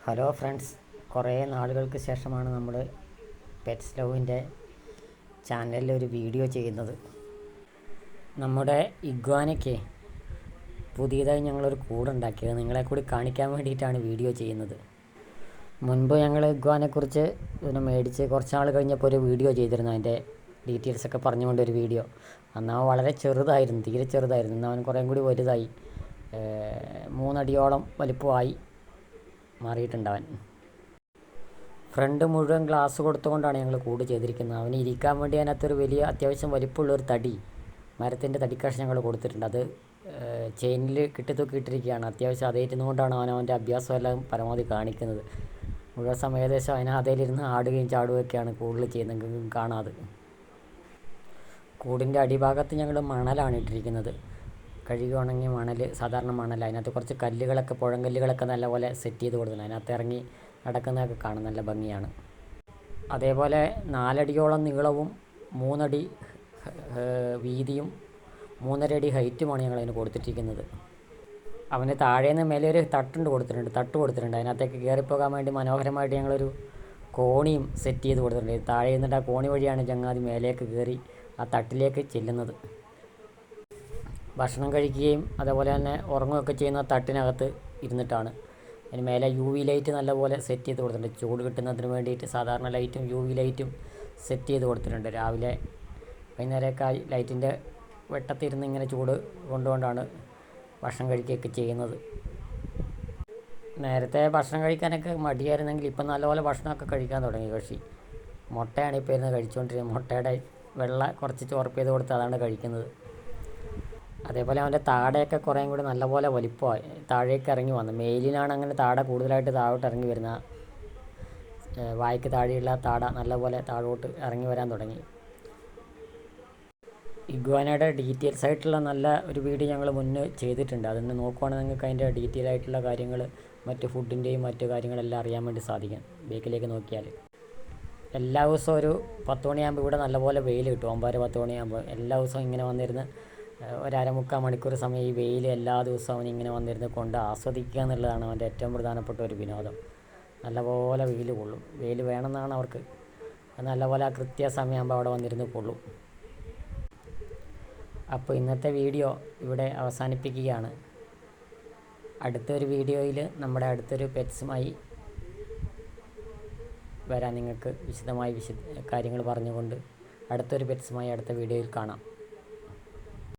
Hello friends, കുറേ നാളുകൾക്ക് ശേഷമാണ് നമ്മൾ പെറ്റ്സ് ലവിൻ്റെ ചാനലിൽ ഒരു വീഡിയോ ചെയ്യുന്നത്. നമ്മുടെ ഇഗ്വാനയ്ക്ക് പുതിയതായി ഞങ്ങളൊരു കൂടുണ്ടാക്കിയത് നിങ്ങളെ കൂടി കാണിക്കാൻ വേണ്ടിയിട്ടാണ് വീഡിയോ ചെയ്യുന്നത്. മുൻപ് ഞങ്ങൾ ഇഗ്വാനെക്കുറിച്ച് മേടിച്ച് കുറച്ച് നാൾ കഴിഞ്ഞപ്പോൾ ഒരു വീഡിയോ ചെയ്തിരുന്നു, അതിൻ്റെ ഡീറ്റെയിൽസൊക്കെ പറഞ്ഞുകൊണ്ടൊരു വീഡിയോ. അന്ന് അവൻ വളരെ ചെറുതായിരുന്നു, തീരെ ചെറുതായിരുന്നു. ഇന്ന് അവൻ കുറേയും കൂടി വലുതായി, 3 അടിയോളം വലിപ്പമായി മാറിയിട്ടുണ്ടവൻ. ഫ്രണ്ട് മുഴുവൻ ഗ്ലാസ് കൊടുത്തുകൊണ്ടാണ് ഞങ്ങൾ കൂട് ചെയ്തിരിക്കുന്നത്. അവന് ഇരിക്കാൻ വേണ്ടി അതിനകത്തൊരു വലിയ അത്യാവശ്യം വലിപ്പമുള്ളൊരു തടി, മരത്തിൻ്റെ തടിക്കഷ്ണം ഞങ്ങൾ കൊടുത്തിട്ടുണ്ട്. അത് ചെയിനിൽ കെട്ടിത്തൂക്കിയിട്ടിരിക്കുകയാണ്. അത്യാവശ്യം അതേ ഇരുന്നുകൊണ്ടാണ് അവൻ്റെ അഭ്യാസം എല്ലാം പരമാവധി കാണിക്കുന്നത്. മുഴുവൻ സമയം ഏകദേശം അതിലിരുന്ന് ആടുകയും ചാടുകയൊക്കെയാണ് കൂടുതൽ ചെയ്യുന്നത്, കാണാതെ. കൂടിൻ്റെ അടിഭാഗത്ത് ഞങ്ങൾ മണലാണ് ഇട്ടിരിക്കുന്നത്, കഴുകി ഉണങ്ങിയ മണൽ, സാധാരണ മണൽ. അതിനകത്ത് കുറച്ച് കല്ലുകളൊക്കെ, പുഴങ്കല്ലുകളൊക്കെ നല്ലപോലെ സെറ്റ് ചെയ്ത് കൊടുക്കണം. അതിനകത്ത് ഇറങ്ങി നടക്കുന്നതൊക്കെ കാണാൻ നല്ല ഭംഗിയാണ്. അതേപോലെ 4 അടിയോളം നീളവും 3 അടി വീതിയും 3.5 അടി ഹൈറ്റുമാണ് ഞങ്ങളതിന് കൊടുത്തിട്ടിരിക്കുന്നത്. അവന് താഴേന്ന് മേലെ ഒരു തട്ട് കൊടുത്തിട്ടുണ്ട്. അതിനകത്തേക്ക് കയറിപ്പോകാൻ വേണ്ടി മനോഹരമായിട്ട് ഞങ്ങളൊരു കോണിയും സെറ്റ് ചെയ്ത് കൊടുത്തിട്ടുണ്ട്. താഴെ നിന്നിട്ട് ആ കോണി വഴിയാണ് ചങ്ങാതി മേലേക്ക് കയറി ആ തട്ടിലേക്ക് ചെല്ലുന്നത്. ഭക്ഷണം കഴിക്കുകയും അതേപോലെ തന്നെ ഉറങ്ങുകയൊക്കെ ചെയ്യുന്ന തട്ടിനകത്ത് ഇരുന്നിട്ടാണ്. അതിന് മേലെ UV ലൈറ്റ് നല്ലപോലെ സെറ്റ് ചെയ്ത് കൊടുത്തിട്ടുണ്ട്, ചൂട് കിട്ടുന്നതിന് വേണ്ടിയിട്ട്. സാധാരണ ലൈറ്റും UV ലൈറ്റും സെറ്റ് ചെയ്ത് കൊടുത്തിട്ടുണ്ട്. രാവിലെ വൈകുന്നേരമൊക്കെ ലൈറ്റിൻ്റെ വെട്ടത്തിരുന്ന് ഇങ്ങനെ ചൂട് കൊണ്ടുകൊണ്ടാണ് ഭക്ഷണം കഴിക്കുകയൊക്കെ ചെയ്യുന്നത്. നേരത്തെ ഭക്ഷണം കഴിക്കാനൊക്കെ മടിയായിരുന്നെങ്കിൽ ഇപ്പം നല്ലപോലെ ഭക്ഷണമൊക്കെ കഴിക്കാൻ തുടങ്ങി. കക്ഷി മുട്ടയാണ് ഇപ്പോൾ ഇരുന്ന് കഴിച്ചുകൊണ്ടിരിക്കുന്നത്. മുട്ടയുടെ വെള്ള കുറച്ച് ചോർപ്പ് ചെയ്ത് കൊടുത്ത് അതാണ് കഴിക്കുന്നത്. അതേപോലെ അവൻ്റെ താടയൊക്കെ കുറേയും കൂടി നല്ലപോലെ വലിപ്പമായി താഴേക്ക് ഇറങ്ങി വന്നു. മെയിലിനാണ് അങ്ങനെ താട കൂടുതലായിട്ട് താഴോട്ട് ഇറങ്ങി വരുന്ന, വായ്ക്ക് താഴെയുള്ള താട നല്ലപോലെ താഴോട്ട് ഇറങ്ങി വരാൻ തുടങ്ങി. ഇഗ്വാനയുടെ ഡീറ്റെയിൽസ് ആയിട്ടുള്ള നല്ല ഒരു വീഡിയോ ഞങ്ങൾ മുന്നേ ചെയ്തിട്ടുണ്ട്. അതൊന്ന് നോക്കുവാണെങ്കിൽ നിങ്ങൾക്ക് അതിൻ്റെ ഡീറ്റെയിൽ ആയിട്ടുള്ള കാര്യങ്ങൾ, മറ്റ് ഫുഡിൻ്റെയും മറ്റു കാര്യങ്ങളെല്ലാം അറിയാൻ വേണ്ടി സാധിക്കും ബേക്കിലേക്ക് നോക്കിയാൽ. എല്ലാ ദിവസവും ഒരു 10 മണിയാകുമ്പോൾ ഇവിടെ നല്ലപോലെ വെയിൽ കിട്ടും. 9-10 മണിയാകുമ്പോൾ എല്ലാ ദിവസവും ഇങ്ങനെ വന്നിരുന്ന് ഒരു 1/4-3 മണിക്കൂർ സമയം ഈ വെയിൽ എല്ലാ ദിവസവും അവനിങ്ങനെ വന്നിരുന്ന് കൊണ്ട് ആസ്വദിക്കുക എന്നുള്ളതാണ് അവൻ്റെ ഏറ്റവും പ്രധാനപ്പെട്ട ഒരു വിനോദം. നല്ലപോലെ വെയിൽ കൊള്ളും. വെയിൽ വേണമെന്നാണ് അവർക്ക്. നല്ലപോലെ ആ കൃത്യസമയമാകുമ്പോൾ അവിടെ വന്നിരുന്ന് കൊള്ളും. അപ്പോൾ ഇന്നത്തെ വീഡിയോ ഇവിടെ അവസാനിപ്പിക്കുകയാണ്. അടുത്തൊരു വീഡിയോയിൽ നമ്മുടെ അടുത്തൊരു പെറ്റ്സുമായി വരാൻ നിങ്ങൾക്ക് വിശദമായി കാര്യങ്ങൾ പറഞ്ഞുകൊണ്ട് അടുത്തൊരു പെറ്റ്സുമായി അടുത്ത വീഡിയോയിൽ കാണാം.